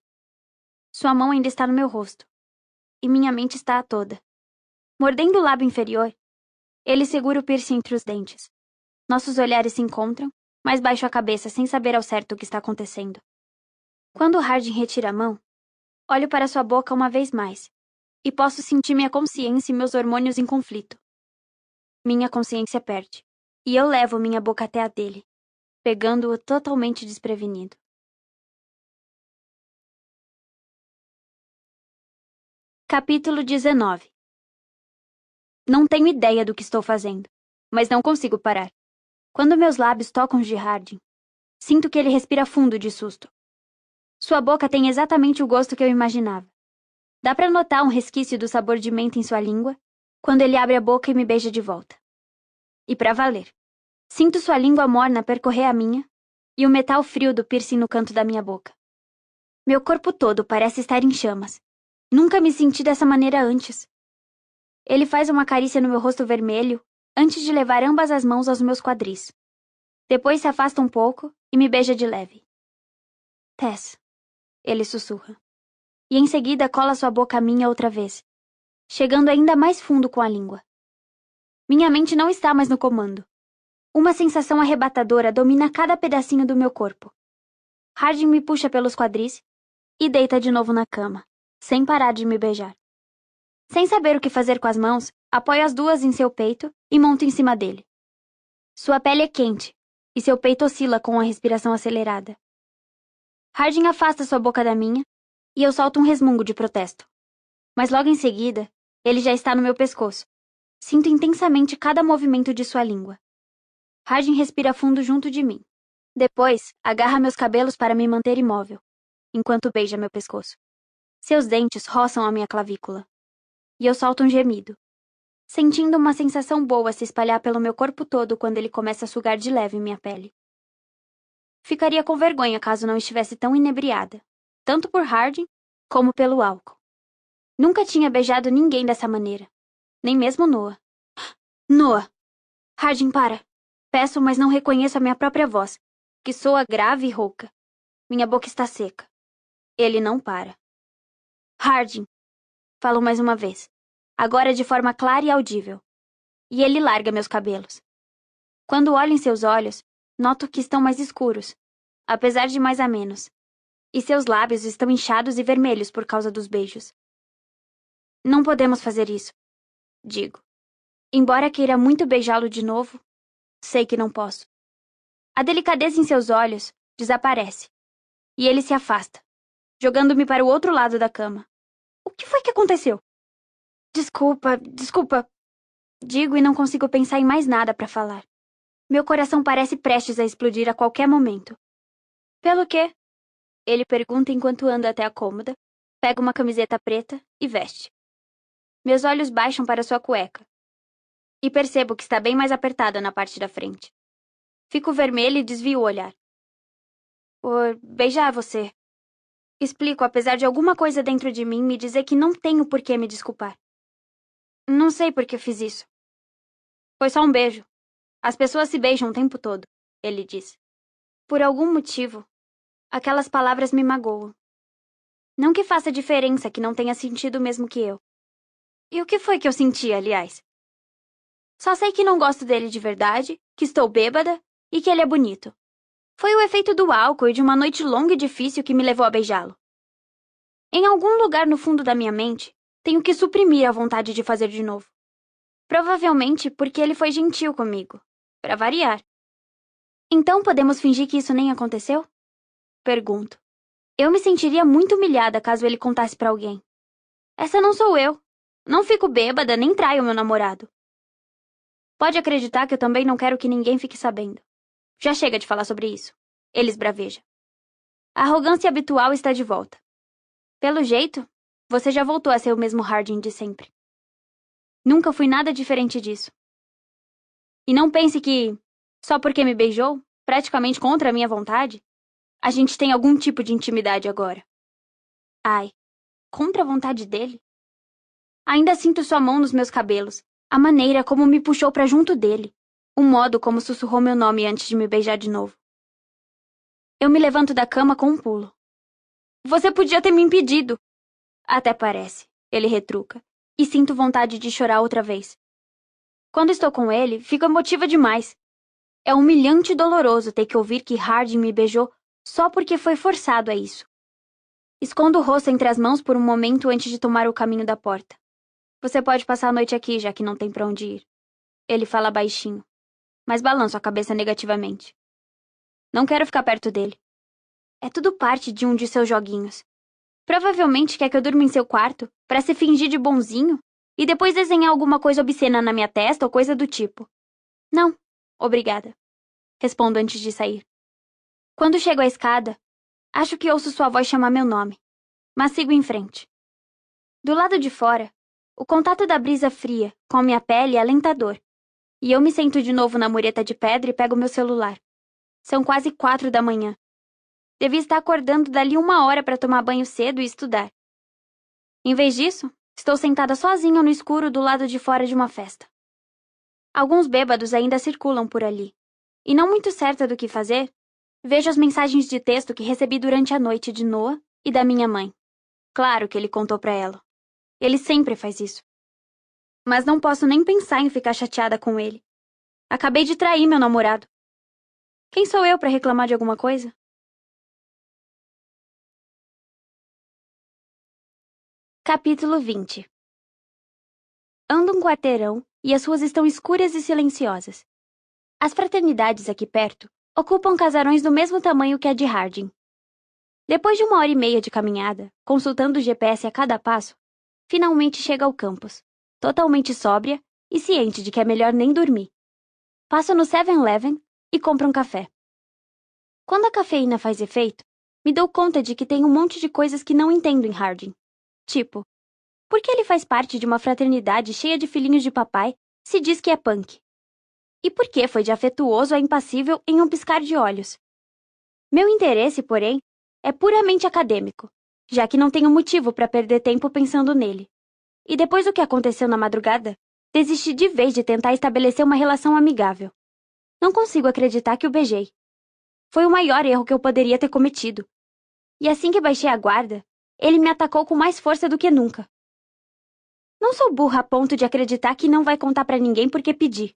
Sua mão ainda está no meu rosto. E minha mente está a toda. Mordendo o lábio inferior, ele segura o piercing entre os dentes. Nossos olhares se encontram, mas baixo a cabeça sem saber ao certo o que está acontecendo. Quando Harding retira a mão, olho para sua boca uma vez mais, e posso sentir minha consciência e meus hormônios em conflito. Minha consciência perde, e eu levo minha boca até a dele, pegando-o totalmente desprevenido. Capítulo 19. Não tenho ideia do que estou fazendo, mas não consigo parar. Quando meus lábios tocam os de Harding, sinto que ele respira fundo de susto. Sua boca tem exatamente o gosto que eu imaginava. Dá pra notar um resquício do sabor de menta em sua língua quando ele abre a boca e me beija de volta. E pra valer. Sinto sua língua morna percorrer a minha e o metal frio do piercing no canto da minha boca. Meu corpo todo parece estar em chamas. Nunca me senti dessa maneira antes. Ele faz uma carícia no meu rosto vermelho antes de levar ambas as mãos aos meus quadris. Depois se afasta um pouco e me beija de leve. Tess, ele sussurra. E em seguida cola sua boca à minha outra vez, chegando ainda mais fundo com a língua. Minha mente não está mais no comando. Uma sensação arrebatadora domina cada pedacinho do meu corpo. Harding me puxa pelos quadris e deita de novo na cama, sem parar de me beijar. Sem saber o que fazer com as mãos, apoio as duas em seu peito e monto em cima dele. Sua pele é quente e seu peito oscila com a respiração acelerada. Harding afasta sua boca da minha e eu solto um resmungo de protesto. Mas logo em seguida, ele já está no meu pescoço. Sinto intensamente cada movimento de sua língua. Harding respira fundo junto de mim. Depois, agarra meus cabelos para me manter imóvel, enquanto beija meu pescoço. Seus dentes roçam a minha clavícula. E eu solto um gemido, sentindo uma sensação boa se espalhar pelo meu corpo todo quando ele começa a sugar de leve minha pele. Ficaria com vergonha caso não estivesse tão inebriada, tanto por Harding como pelo álcool. Nunca tinha beijado ninguém dessa maneira, nem mesmo Noah. Noah! Harding, para! Peço, mas não reconheço a minha própria voz, que soa grave e rouca. Minha boca está seca. Ele não para. Harding! Falo mais uma vez, agora de forma clara e audível. E ele larga meus cabelos. Quando olho em seus olhos, noto que estão mais escuros, apesar de mais a menos. E seus lábios estão inchados e vermelhos por causa dos beijos. Não podemos fazer isso, digo. Embora queira muito beijá-lo de novo, sei que não posso. A delicadeza em seus olhos desaparece, e ele se afasta, jogando-me para o outro lado da cama. O que foi que aconteceu? Desculpa, digo e não consigo pensar em mais nada para falar. Meu coração parece prestes a explodir a qualquer momento. Pelo quê? Ele pergunta enquanto anda até a cômoda, pega uma camiseta preta e veste. Meus olhos baixam para sua cueca e percebo que está bem mais apertada na parte da frente. Fico vermelha e desvio o olhar. Por beijar você. Explico, apesar de alguma coisa dentro de mim me dizer que não tenho por que me desculpar. Não sei por que fiz isso. Foi só um beijo. As pessoas se beijam o tempo todo, ele diz. Por algum motivo, aquelas palavras me magoam. Não que faça diferença que não tenha sentido o mesmo que eu. E o que foi que eu senti, aliás? Só sei que não gosto dele de verdade, que estou bêbada e que ele é bonito. Foi o efeito do álcool e de uma noite longa e difícil que me levou a beijá-lo. Em algum lugar no fundo da minha mente, tenho que suprimir a vontade de fazer de novo. Provavelmente porque ele foi gentil comigo, para variar. Então podemos fingir que isso nem aconteceu? Pergunto. Eu me sentiria muito humilhada caso ele contasse pra alguém. Essa não sou eu. Não fico bêbada nem traio meu namorado. Pode acreditar que eu também não quero que ninguém fique sabendo. Já chega de falar sobre isso. Ele esbraveja. A arrogância habitual está de volta. Pelo jeito, você já voltou a ser o mesmo Harding de sempre. Nunca fui nada diferente disso. E não pense que, só porque me beijou, praticamente contra a minha vontade, a gente tem algum tipo de intimidade agora. Ai, contra a vontade dele? Ainda sinto sua mão nos meus cabelos, a maneira como me puxou pra junto dele, o modo como sussurrou meu nome antes de me beijar de novo. Eu me levanto da cama com um pulo. Você podia ter me impedido. Até parece, ele retruca, e sinto vontade de chorar outra vez. Quando estou com ele, fico emotiva demais. É humilhante e doloroso ter que ouvir que Harding me beijou só porque foi forçado a isso. Escondo o rosto entre as mãos por um momento antes de tomar o caminho da porta. Você pode passar a noite aqui, já que não tem pra onde ir. Ele fala baixinho, mas balanço a cabeça negativamente. Não quero ficar perto dele. É tudo parte de um de seus joguinhos. Provavelmente quer que eu durma em seu quarto, pra se fingir de bonzinho, e depois desenhar alguma coisa obscena na minha testa ou coisa do tipo. Não, obrigada. Respondo antes de sair. Quando chego à escada, acho que ouço sua voz chamar meu nome, mas sigo em frente. Do lado de fora, o contato da brisa fria com a minha pele é alentador, e eu me sento de novo na mureta de pedra e pego meu celular. São quase 4 da manhã. Devia estar acordando dali 1 hora para tomar banho cedo e estudar. Em vez disso, estou sentada sozinha no escuro do lado de fora de uma festa. Alguns bêbados ainda circulam por ali, e não muito certa do que fazer, vejo as mensagens de texto que recebi durante a noite de Noah e da minha mãe. Claro que ele contou pra ela. Ele sempre faz isso. Mas não posso nem pensar em ficar chateada com ele. Acabei de trair meu namorado. Quem sou eu pra reclamar de alguma coisa? Capítulo 20. Ando um quarteirão e as ruas estão escuras e silenciosas. As fraternidades aqui perto ocupam casarões do mesmo tamanho que a de Harding. Depois de 1 hora e meia de caminhada, consultando o GPS a cada passo, finalmente chego ao campus, totalmente sóbria e ciente de que é melhor nem dormir. Passo no 7-Eleven e compro um café. Quando a cafeína faz efeito, me dou conta de que tem um monte de coisas que não entendo em Harding. Tipo, por que ele faz parte de uma fraternidade cheia de filhinhos de papai se diz que é punk? E por que foi de afetuoso a impassível em um piscar de olhos? Meu interesse, porém, é puramente acadêmico, já que não tenho motivo para perder tempo pensando nele. E depois do que aconteceu na madrugada, desisti de vez de tentar estabelecer uma relação amigável. Não consigo acreditar que o beijei. Foi o maior erro que eu poderia ter cometido. E assim que baixei a guarda, ele me atacou com mais força do que nunca. Não sou burra a ponto de acreditar que não vai contar pra ninguém porque pedi.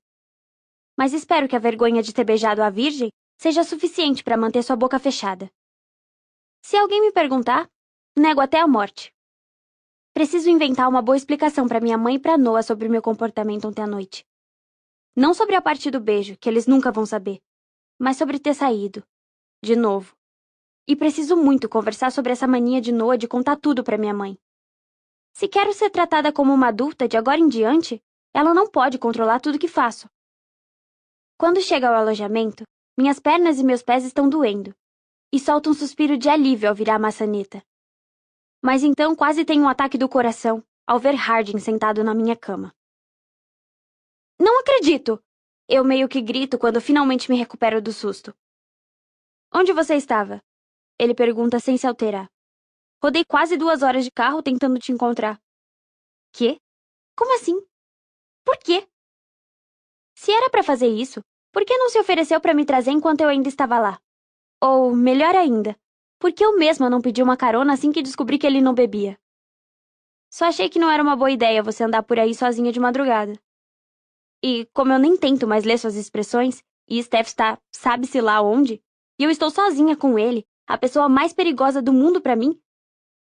Mas espero que a vergonha de ter beijado a virgem seja suficiente para manter sua boca fechada. Se alguém me perguntar, nego até a morte. Preciso inventar uma boa explicação para minha mãe e para Noah sobre o meu comportamento ontem à noite. Não sobre a parte do beijo, que eles nunca vão saber, mas sobre ter saído. De novo. E preciso muito conversar sobre essa mania de Noah de contar tudo para minha mãe. Se quero ser tratada como uma adulta de agora em diante, ela não pode controlar tudo que faço. Quando chego ao alojamento, minhas pernas e meus pés estão doendo, e solto um suspiro de alívio ao virar a maçaneta. Mas então quase tenho um ataque do coração ao ver Harding sentado na minha cama. Não acredito! Eu meio que grito quando finalmente me recupero do susto. Onde você estava? Ele pergunta sem se alterar. Rodei quase 2 horas de carro tentando te encontrar. Quê? Como assim? Por quê? Se era pra fazer isso, por que não se ofereceu pra me trazer enquanto eu ainda estava lá? Ou, melhor ainda, por que eu mesma não pedi uma carona assim que descobri que ele não bebia? Só achei que não era uma boa ideia você andar por aí sozinha de madrugada. E, como eu nem tento mais ler suas expressões, e Steph está sabe-se lá onde, e eu estou sozinha com ele, a pessoa mais perigosa do mundo pra mim,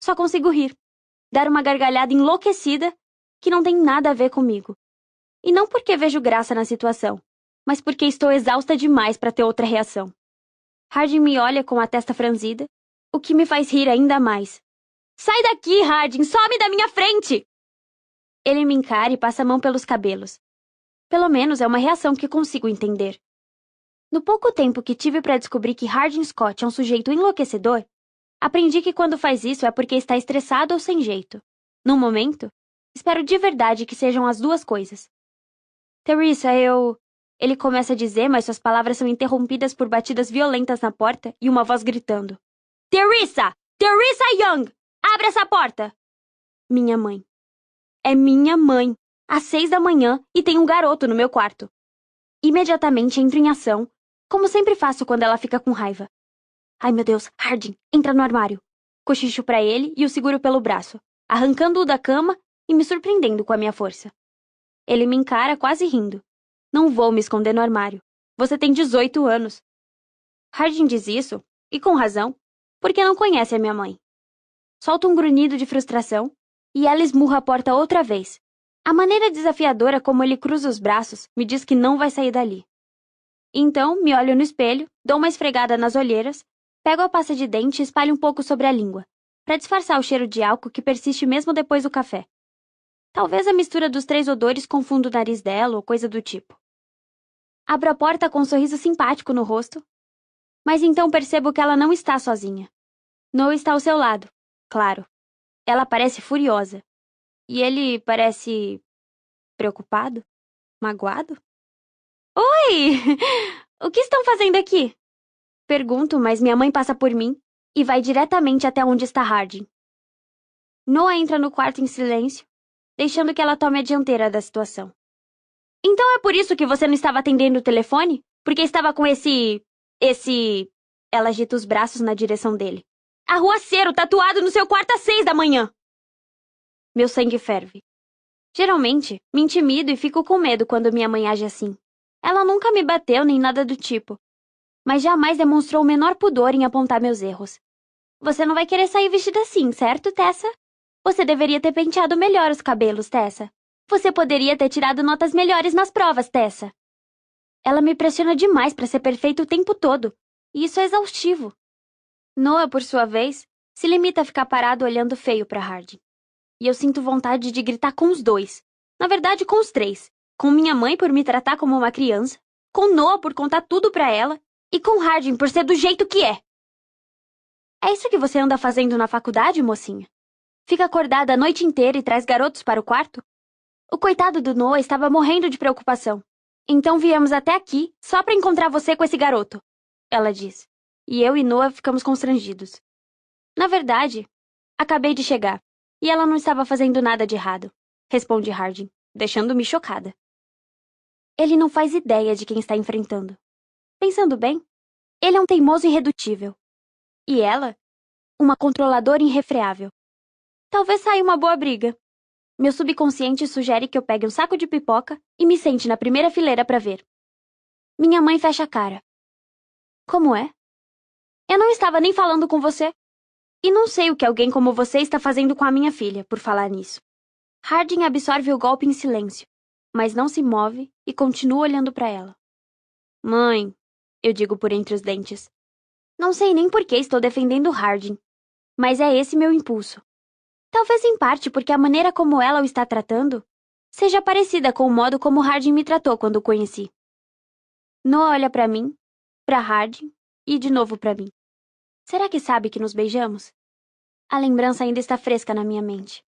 só consigo rir, dar uma gargalhada enlouquecida que não tem nada a ver comigo. E não porque vejo graça na situação, mas porque estou exausta demais para ter outra reação. Harding me olha com a testa franzida, o que me faz rir ainda mais. Sai daqui, Harding! Some da minha frente! Ele me encara e passa a mão pelos cabelos. Pelo menos é uma reação que consigo entender. No pouco tempo que tive para descobrir que Harding Scott é um sujeito enlouquecedor, aprendi que quando faz isso é porque está estressado ou sem jeito. No momento, espero de verdade que sejam as duas coisas. Teresa, Ele começa a dizer, mas suas palavras são interrompidas por batidas violentas na porta e uma voz gritando. Teresa! Teresa Young! Abre essa porta! Minha mãe. É minha mãe. Às 6 da manhã e tem um garoto no meu quarto. Imediatamente entro em ação, como sempre faço quando ela fica com raiva. Ai, meu Deus, Harding, entra no armário. Cochicho pra ele e o seguro pelo braço, arrancando-o da cama e me surpreendendo com a minha força. Ele me encara quase rindo. Não vou me esconder no armário. Você tem 18 anos. Harding diz isso, e com razão, porque não conhece a minha mãe. Solta um grunhido de frustração e ela esmurra a porta outra vez. A maneira desafiadora como ele cruza os braços me diz que não vai sair dali. Então, me olho no espelho, dou uma esfregada nas olheiras, pego a pasta de dente e espalho um pouco sobre a língua, para disfarçar o cheiro de álcool que persiste mesmo depois do café. Talvez a mistura dos 3 odores confunda o nariz dela ou coisa do tipo. Abro a porta com um sorriso simpático no rosto, mas então percebo que ela não está sozinha. Noah está ao seu lado, claro. Ela parece furiosa. E ele parece preocupado? Magoado? Oi! O que estão fazendo aqui? Pergunto, mas minha mãe passa por mim e vai diretamente até onde está Harding. Noah entra no quarto em silêncio, deixando que ela tome a dianteira da situação. Então é por isso que você não estava atendendo o telefone? Porque estava com esse... Ela agita os braços na direção dele. Arruaceiro tatuado no seu quarto às 6 da manhã! Meu sangue ferve. Geralmente, me intimido e fico com medo quando minha mãe age assim. Ela nunca me bateu nem nada do tipo, mas jamais demonstrou o menor pudor em apontar meus erros. Você não vai querer sair vestida assim, certo, Tessa? Você deveria ter penteado melhor os cabelos, Tessa. Você poderia ter tirado notas melhores nas provas, Tessa. Ela me pressiona demais para ser perfeita o tempo todo, e isso é exaustivo. Noah, por sua vez, se limita a ficar parado olhando feio para Harding. E eu sinto vontade de gritar com os dois. Na verdade, com os 3. Com minha mãe por me tratar como uma criança, com Noah por contar tudo pra ela, e com Harding por ser do jeito que é. É isso que você anda fazendo na faculdade, mocinha? Fica acordada a noite inteira e traz garotos para o quarto? O coitado do Noah estava morrendo de preocupação. Então viemos até aqui só pra encontrar você com esse garoto, ela diz. E eu e Noah ficamos constrangidos. Na verdade, acabei de chegar. E ela não estava fazendo nada de errado, responde Harding, deixando-me chocada. Ele não faz ideia de quem está enfrentando. Pensando bem, ele é um teimoso irredutível. E ela, uma controladora irrefreável. Talvez saia uma boa briga. Meu subconsciente sugere que eu pegue um saco de pipoca e me sente na primeira fileira para ver. Minha mãe fecha a cara. Como é? Eu não estava nem falando com você. E não sei o que alguém como você está fazendo com a minha filha, por falar nisso. Harding absorve o golpe em silêncio, mas não se move e continua olhando para ela. Mãe, eu digo por entre os dentes. Não sei nem por que estou defendendo Harding, mas é esse meu impulso. Talvez em parte porque a maneira como ela o está tratando seja parecida com o modo como Harding me tratou quando o conheci. Noah olha para mim, para Harding e de novo para mim. Será que sabe que nos beijamos? A lembrança ainda está fresca na minha mente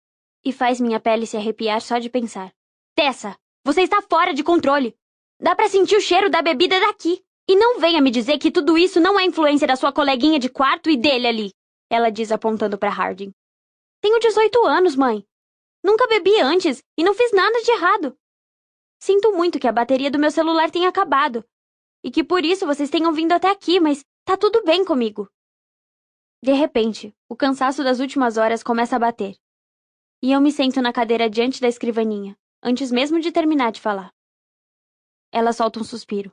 e faz minha pele se arrepiar só de pensar. Tessa, você está fora de controle! Dá pra sentir o cheiro da bebida daqui! E não venha me dizer que tudo isso não é influência da sua coleguinha de quarto e dele ali, ela diz apontando para Harding. Tenho 18 anos, mãe. Nunca bebi antes e não fiz nada de errado. Sinto muito que a bateria do meu celular tenha acabado e que por isso vocês tenham vindo até aqui, mas tá tudo bem comigo. De repente, o cansaço das últimas horas começa a bater. E eu me sento na cadeira diante da escrivaninha, antes mesmo de terminar de falar. Ela solta um suspiro.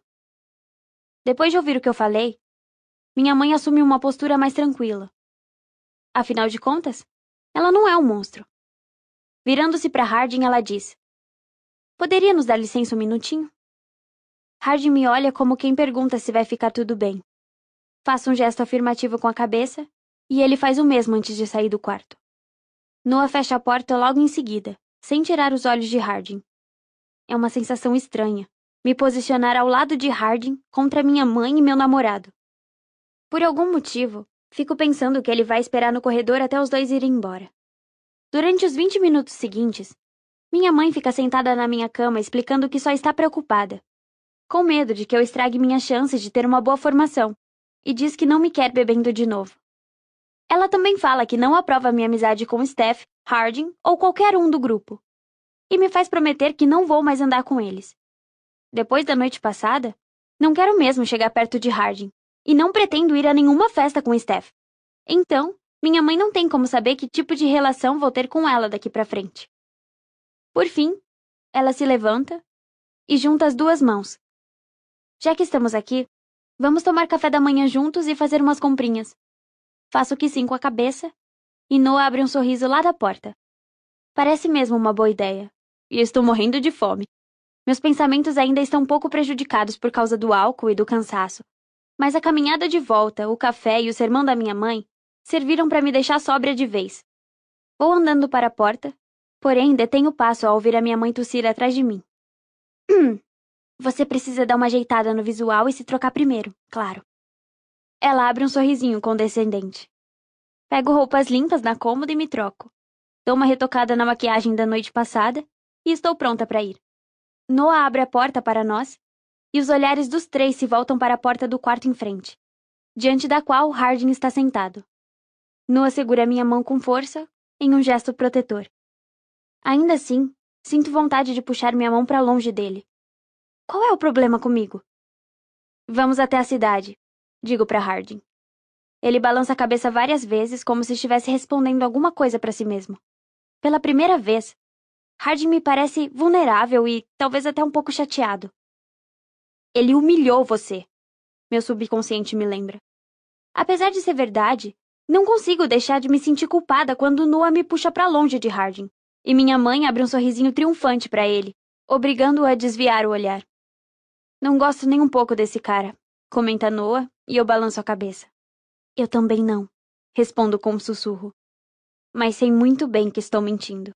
Depois de ouvir o que eu falei, minha mãe assume uma postura mais tranquila. Afinal de contas, ela não é um monstro. Virando-se para Harding, ela diz: Poderia nos dar licença um minutinho? Harding me olha como quem pergunta se vai ficar tudo bem. Faço um gesto afirmativo com a cabeça e ele faz o mesmo antes de sair do quarto. Noah fecha a porta logo em seguida, sem tirar os olhos de Harding. É uma sensação estranha, me posicionar ao lado de Harding contra minha mãe e meu namorado. Por algum motivo, fico pensando que ele vai esperar no corredor até os dois irem embora. Durante os 20 minutos seguintes, minha mãe fica sentada na minha cama explicando que só está preocupada, com medo de que eu estrague minhas chances de ter uma boa formação, e diz que não me quer bebendo de novo. Ela também fala que não aprova minha amizade com Steph, Harding ou qualquer um do grupo, e me faz prometer que não vou mais andar com eles. Depois da noite passada, não quero mesmo chegar perto de Harding, e não pretendo ir a nenhuma festa com Steph. Então, minha mãe não tem como saber que tipo de relação vou ter com ela daqui pra frente. Por fim, ela se levanta e junta as duas mãos. Já que estamos aqui, vamos tomar café da manhã juntos e fazer umas comprinhas. Faço que sim com a cabeça, e Noah abre um sorriso lá da porta. Parece mesmo uma boa ideia, e eu estou morrendo de fome. Meus pensamentos ainda estão um pouco prejudicados por causa do álcool e do cansaço, mas a caminhada de volta, o café e o sermão da minha mãe serviram para me deixar sóbria de vez. Vou andando para a porta, porém detenho o passo ao ouvir a minha mãe tossir atrás de mim. Você precisa dar uma ajeitada no visual e se trocar primeiro, claro. Ela abre um sorrisinho condescendente. Pego roupas limpas na cômoda e me troco. Dou uma retocada na maquiagem da noite passada e estou pronta para ir. Noah abre a porta para nós e os olhares dos três se voltam para a porta do quarto em frente, diante da qual Harding está sentado. Noah segura minha mão com força, em um gesto protetor. Ainda assim, sinto vontade de puxar minha mão para longe dele. Qual é o problema comigo? Vamos até a cidade, digo para Harding. Ele balança a cabeça várias vezes como se estivesse respondendo alguma coisa para si mesmo. Pela primeira vez, Harding me parece vulnerável e talvez até um pouco chateado. Ele humilhou você, meu subconsciente me lembra. Apesar de ser verdade, não consigo deixar de me sentir culpada quando Noah me puxa para longe de Harding, e minha mãe abre um sorrisinho triunfante para ele, obrigando-o a desviar o olhar. Não gosto nem um pouco desse cara, comenta Noah, e eu balanço a cabeça. Eu também não, respondo com um sussurro. Mas sei muito bem que estou mentindo.